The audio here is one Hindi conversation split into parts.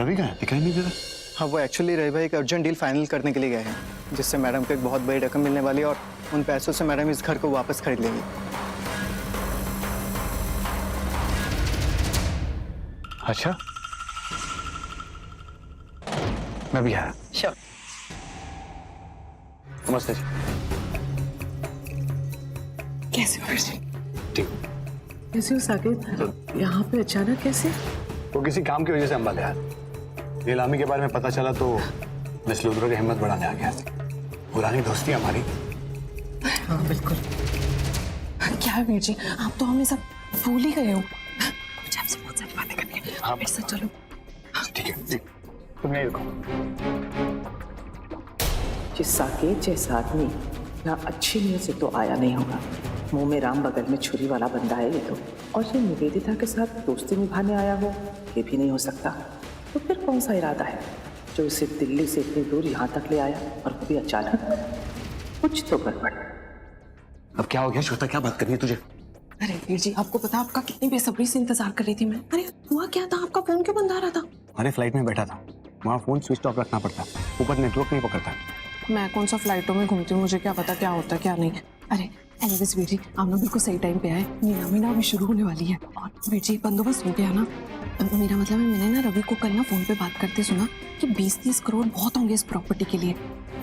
रवि कहाँ है? दिखाई नहीं दे रहा। हाँ, वो एक्चुअली रवि भाई एक अर्जेंट डील फाइनल करने के लिए गए हैं, जिससे मैडम को एक बहुत बड़ी रकम मिलने वाली है और उन पैसों से मैडम इस घर को वापस खरीद लेंगी। अच्छा, मैं भी आया। श्योर। नमस्ते जी। कैसे हो जी? ठीक। कैसे हो साकेत? यहाँ पे अचानक कैसे? वो किसी काम की वजह से अंबाले आया। नीलामी के बारे में पता चला तो मिस लुथरा की हिम्मत बढ़ाने आ गया। पुरानी दोस्ती हमारी। हाँ बिल्कुल। क्या है वीर जी, आप तो हमें सब भूल ही गए हो। मुझे आपसे बहुत सारी बातें करनी है। हाँ। मेरे साथ चलो। ठीक है, ठीक। तुम नहीं रुको। जिस साकेत जैसा आदमी यहाँ अच्छी नीयत से तो आया नहीं होगा। मुंह में राम बगल में छुरी वाला बंदा है ये तो। और जो निवेदिता के साथ दोस्ती निभाने आया हो ये भी नहीं हो सकता। तो फिर कौन सा इरादा है जो इसे दिल्ली से इतनी दूर यहाँ तक ले आया, और वो भी अचानक? कुछ तो गड़बड़। अब क्या हो गया श्वेता, क्या बात करनी है तुझे? अरे वीर जी, आपको पता आपका कितनी बेसब्री से इंतजार कर रही थी मैं। अरे हुआ क्या था? आपका फोन क्यों बंद आ रहा था? अरे फ्लाइट में बैठा था, वहाँ फोन स्विच ऑफ रखना पड़ता, ऊपर नेटवर्क नहीं पकड़ता। मैं कौन सा फ्लाइटों में घूमती हूँ, मुझे क्या पता क्या होता क्या नहीं। अरे एनीवेज वीर जी, आप लोग बिल्कुल सही टाइम पे आए। नीलामी ना अभी शुरू होने वाली है और वीर जी बंदोबस्त हो गया ना। मेरा मतलब है, मैंने ना रवि को कल ना फोन पे बात करते सुना कि 20-30 करोड़ बहुत होंगे इस प्रॉपर्टी के लिए।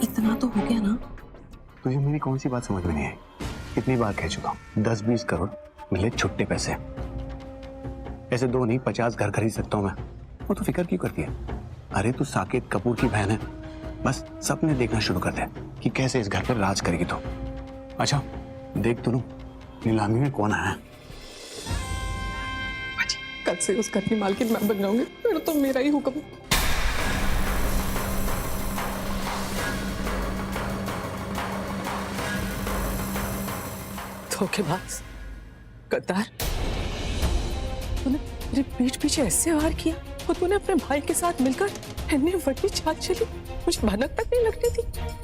इतना तो हो गया ना। तुझे मेरी कौन सी बात समझ में नहीं आई? कितनी बार कह चुका हूँ, 10-20 करोड़ मिले छुट्टे पैसे। ऐसे 2 नहीं 50 घर खरीद सकता हूँ मैं। वो तो फिक्र क्यों करती है? अरे तू साकेत कपूर की बहन है, बस सपने देखना शुरू कर दे कि कैसे इस घर पर राज करेगी तो। अच्छा देख तू, नीलामी में कौन आया? कल से उस घर की मालकिन मैं बन जाऊंगी, फिर तो मेरा ही हुक्म। धोखेबाज, गद्दार, तूने मेरे पीठ पीछे ऐसे वार किया और तूने अपने भाई के साथ मिलकर इतनी बड़ी चाल चली, मुझे भनक तक नहीं लग रही थी।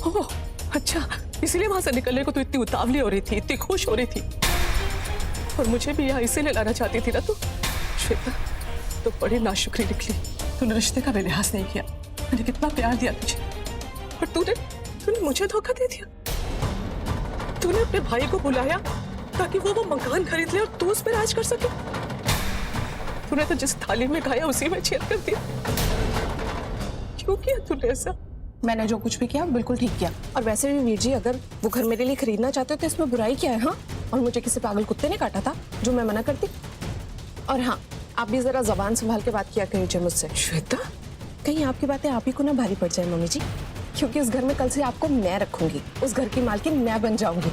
ओह अच्छा, इसलिए वहां से निकलने को तो इतनी उतावली हो रही थी, इतनी खुश हो रही थी। और मुझे भी यहाँ इसीलिए लाना चाहती थी ना तू। श्वेता तो बड़ी नाशुक्री निकली। तूने रिश्ते का बेलिहाज नहीं किया। मैंने कितना प्यार दिया तुझे, और तूने मुझे धोखा दे दिया। तूने अपने भाई को बुलाया ताकि वो मकान खरीद ले और तू उस पर राज कर सके। तूने तो जिस थाली में खाया उसी में छेद कर दिया। क्यों किया तूने ऐसा? मैंने जो कुछ भी किया बिल्कुल ठीक किया। और वैसे भी वीर जी, अगर वो घर मेरे लिए खरीदना चाहते हो तो इसमें बुराई क्या है? हाँ, और मुझे किसी पागल कुत्ते ने काटा था जो मैं मना करती? और हाँ, आप भी जरा जबान संभाल के बात किया करिए मुझसे। श्वेता, कहीं आपकी बातें आप ही को ना भारी पड़ जाए मम्मी जी, क्योंकि इस घर में कल से आपको मैं रखूंगी, उस घर की मालकिन मैं बन जाऊंगी।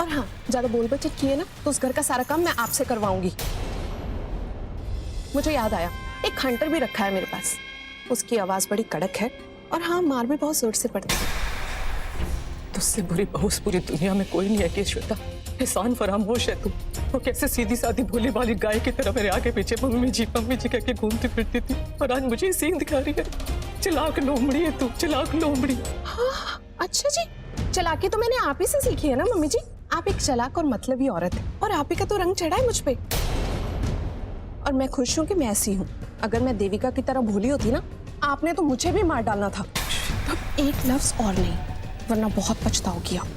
और हाँ, ज्यादा बोल बचत किए ना तो उस घर का सारा काम मैं आपसे करवाऊंगी। मुझे याद आया, एक हंटर भी रखा है मेरे पास। उसकी आवाज बड़ी कड़क है और हाँ, मार भी बहुत जोर से पड़ती है। तुझसे बुरी बहू पूरी दुनिया में कोई नहीं है कि श्वेता, एहसान फरामोश है तू। वो कैसे सीधी सादी भोली वाली गाय की तरह मेरे आगे पीछे मम्मी जी कहके घूमती फिरती थी, और आज मुझे सीन दिखा रही है। चलाक लोमड़ी है तू, चलाक लोमड़ी। हाँ अच्छा जी, चलाकी तो मैंने आप ही से सीखी है ना मम्मी जी। आप एक चलाक और मतलबी औरत है, और आप ही का तो रंग चढ़ा है मुझ पे। और मैं खुश हूँ कि मैं ऐसी हूँ। अगर मैं देविका की तरह भोली होती ना, आपने तो मुझे भी मार डालना था। तब एक लफ्ज और नहीं, वरना बहुत पछताओगी आप।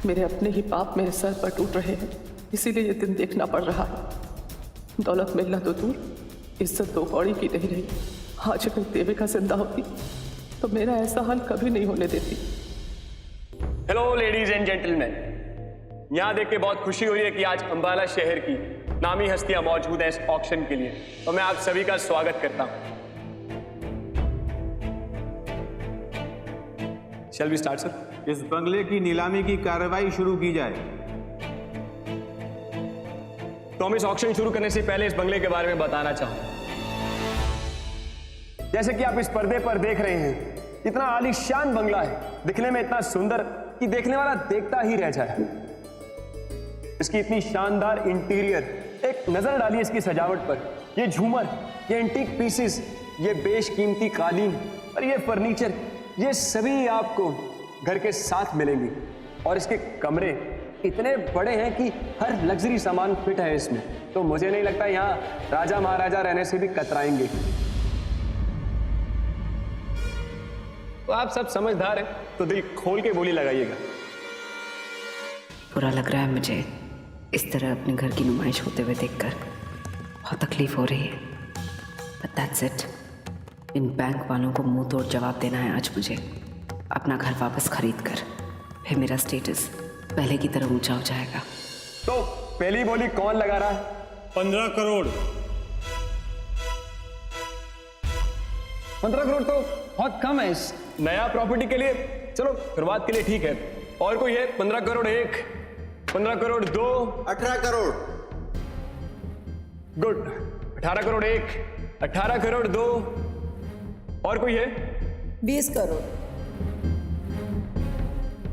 मेरे अपने ही पाप मेरे सर पर टूट रहे हैं, इसीलिए ये दिन देखना पड़ रहा है। दौलत मिलना तो दूर, इज्जत दो कौड़ी की नहीं रही। आज अगर देविका जिंदा होती तो मेरा ऐसा हाल कभी नहीं होने देती। हेलो लेडीज एंड जेंटलमैन, यहाँ देख के बहुत खुशी हुई है कि आज अंबाला शहर की नामी हस्तियां मौजूद हैं इस ऑक्शन के लिए, तो मैं आप सभी का स्वागत करता हूं। Shall we start sir? इस बंगले की नीलामी की कार्रवाई शुरू की जाए। तो हम इस ऑक्शन शुरू करने से पहले इस बंगले के बारे में बताना चाहूंगा। जैसे कि आप इस पर्दे पर देख रहे हैं, इतना आलीशान बंगला है, दिखने में इतना सुंदर कि देखने वाला देखता ही रह जाए। इसकी इतनी शानदार इंटीरियर, एक नजर डालिए इसकी सजावट पर। ये झूमर, ये एंटीक पीसेस, ये बेशकीमती कालीन और ये फर्नीचर, ये सभी आपको घर के साथ मिलेंगी। और इसके कमरे इतने बड़े हैं कि हर लग्जरी सामान फिट है इसमें, तो मुझे नहीं लगता यहाँ राजा महाराजा रहने से भी कतराएंगे। तो आप सब समझदार हैं तो दिल खोल के बोली लगाइएगा। बुरा लग रहा है मुझे इस तरह अपने घर की नुमाइश होते हुए देखकर, बहुत तकलीफ हो रही है। But that's it, in bank वालों को मुंह तोड़ जवाब देना है आज मुझे। अपना घर वापस खरीद कर फिर मेरा स्टेटस पहले की तरह ऊंचा हो जाएगा। तो पहली बोली कौन लगा रहा है? 15 करोड़। 15 करोड़ तो बहुत कम है इस नया प्रॉपर्टी के लिए। चलो शुरुआत के लिए ठीक है। और कोई है? 15 करोड़ 1, 15 करोड़ 2, 18 करोड़। गुड। 18 करोड़ 1, 18 करोड़ 2, और कोई है? 20 करोड़।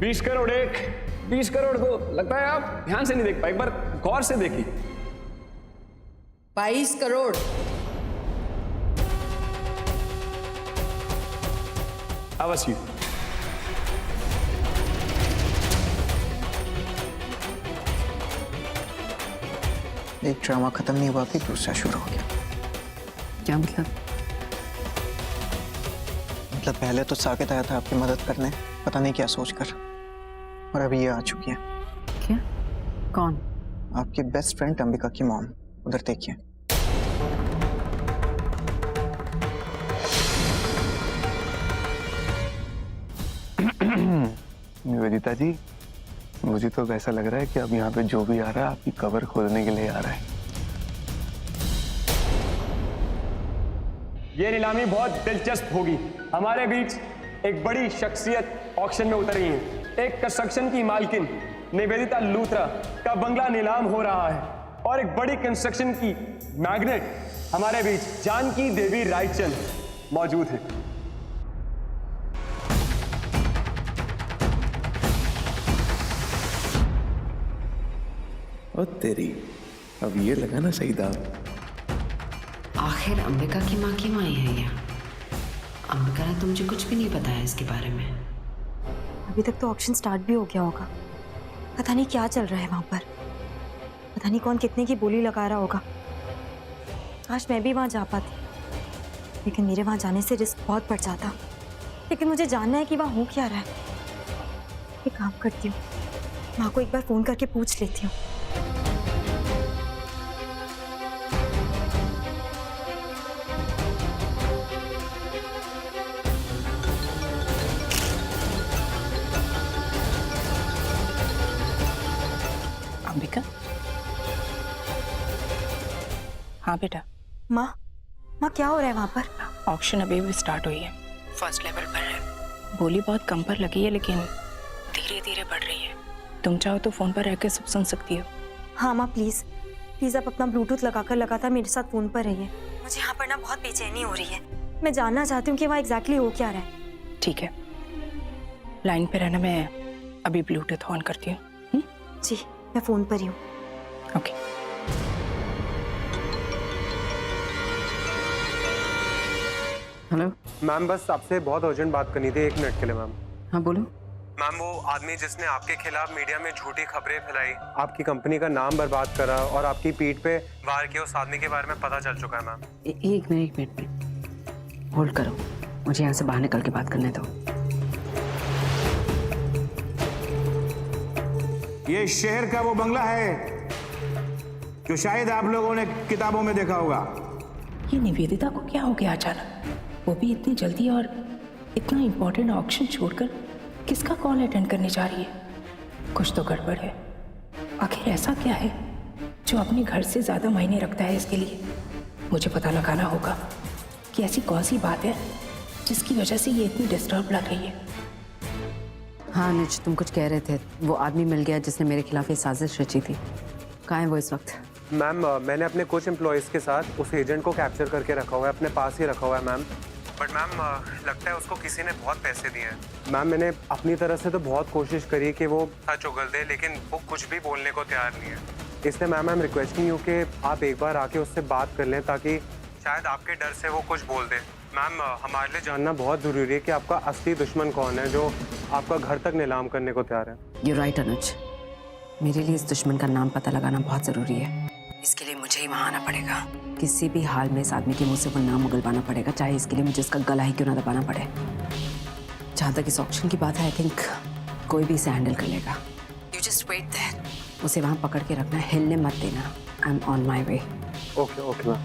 20 करोड़ 1, 20 करोड़ 2। लगता है आप ध्यान से नहीं देख पाए, एक बार गौर से देखिए। 22 करोड़। अवश्य। एक ड्रामा खत्म नहीं हुआ कि दूसरा शुरू हो गया। क्या मतलब? पहले तो साकेत आया था आपकी मदद करने, पता नहीं क्या सोचकर, और अभी ये आ चुकी है। क्या? कौन? आपकी बेस्ट फ्रेंड अंबिका की मॉम। उधर देखिए। निवेदिता जी, मुझे तो ऐसा लग रहा है कि अब यहाँ पे जो भी आ रहा है आपकी कबर खोदने के लिए आ रहा है। ये नीलामी बहुत दिलचस्प होगी। हमारे बीच एक बड़ी शख्सियत ऑक्शन में उतर रही है। एक कंस्ट्रक्शन की मालकिन निवेदिता लूथरा का बंगला नीलाम हो रहा है, और एक बड़ी कंस्ट्रक्शन की मैग्नेट हमारे बीच जानकी देवी रायचंद मौजूद है। और तेरी, अब ये लगा ना सही दाव। आखिर अंबिका की माँ की माई है यहाँ। अंबिका ने तो मुझे कुछ भी नहीं बताया इसके बारे में। अभी तक तो ऑक्शन स्टार्ट भी हो गया होगा। पता नहीं क्या चल रहा है वहां पर। पता नहीं कौन कितने की बोली लगा रहा होगा। काश मैं भी वहां जा पाती, लेकिन मेरे वहां जाने से रिस्क बहुत बढ़ जाता। लेकिन मुझे जानना है कि वहां हो क्या रहा है। एक काम करती हूँ, माँ को एक बार फोन करके पूछ लेती हूँ। अंबिका? हाँ बेटा। माँ क्या हो रहा है वहां पर? ऑक्शन अभी भी स्टार्ट हुई है, फर्स्ट लेवल पर है। बोली बहुत कम पर लगी है, लेकिन धीरे धीरे बढ़ रही है। तुम चाहो तो फोन पर रह के सब सुन सकती हो। हाँ माँ, प्लीज प्लीज आप अपना ब्लूटूथ लगाकर लगातार मेरे साथ फोन पर रहिए। मुझे यहाँ पर ना बहुत बेचैनी हो रही है। मैं जानना चाहती हूँ कि वहाँ एग्जैक्टली हो क्या रहा है। ठीक है, लाइन पे रहना, मैं अभी ब्लूटूथ ऑन करती हूँ। जी, मैं फोन पर ही हूँ। ओके। हेलो मैम, बस आपसे बहुत अर्जेंट बात करनी थी, 1 मिनट के लिए मैम। हाँ बोलो। मैम, वो आदमी जिसने आपके खिलाफ मीडिया में झूठी खबरें फैलाई, आपकी कंपनी का नाम बर्बाद करा और आपकी पीठ पे वार किया, उस आदमी के बारे में पता चल चुका है मैम। एक मिनट होल्ड करो, मुझे यहाँ से बाहर निकल के बात करने दो। ये शहर का वो बंगला है जो शायद आप लोगों ने किताबों में देखा होगा। ये निवेदिता को क्या हो गया अचानक? वो भी इतनी जल्दी, और इतना इम्पोर्टेंट ऑक्शन छोड़कर किसका कॉल अटेंड करने जा रही है? कुछ तो गड़बड़ है। आखिर ऐसा क्या है जो अपने घर से ज्यादा मायने रखता है इसके लिए? मुझे पता लगाना होगा कि ऐसी कौन सी बात है जिसकी वजह से ये इतनी डिस्टर्ब लग रही है। हाँ अनुज, तुम कुछ कह रहे थे। वो आदमी मिल गया जिसने मेरे खिलाफ ये साजिश रची थी। कहाँ है वो इस वक्त? मैम, मैंने अपने कुछ एम्प्लॉयज़ के साथ उस एजेंट को कैप्चर करके रखा हुआ है, अपने पास ही रखा हुआ है मैम। बट मैम, लगता है उसको किसी ने बहुत पैसे दिए हैं। मैम, मैंने अपनी तरफ से तो बहुत कोशिश करी कि वो सच उगल दे, लेकिन वो कुछ भी बोलने को तैयार नहीं है। इसलिए ma'am, I am requesting you कि आप एक बार आके उससे बात कर लें, ताकि शायद आपके डर से वो कुछ बोल दे। मैम, हमारे लिए जानना बहुत ज़रूरी है कि आपका असली दुश्मन कौन है जो आपका घर तक नीलाम करने को तैयार है। यू राइट अनुज, मेरे लिए इस दुश्मन का नाम पता लगाना बहुत ज़रूरी है। इसके लिए मुझे ही वहाँ आना पड़ेगा। किसी भी हाल में इस आदमी के मुंह से वो नाम उगलवाना पड़ेगा, चाहे इसके लिए मुझे इसका गला ही क्यों ना दबाना पड़े। जहाँ तक इस ऑक्शन की बात है, आई थिंक कोई भी इसे हैंडल कर लेगा। You just wait there. उसे वहाँ पकड़ के रखना, हिलने मत देना। I am on my way. Okay okay ma'am.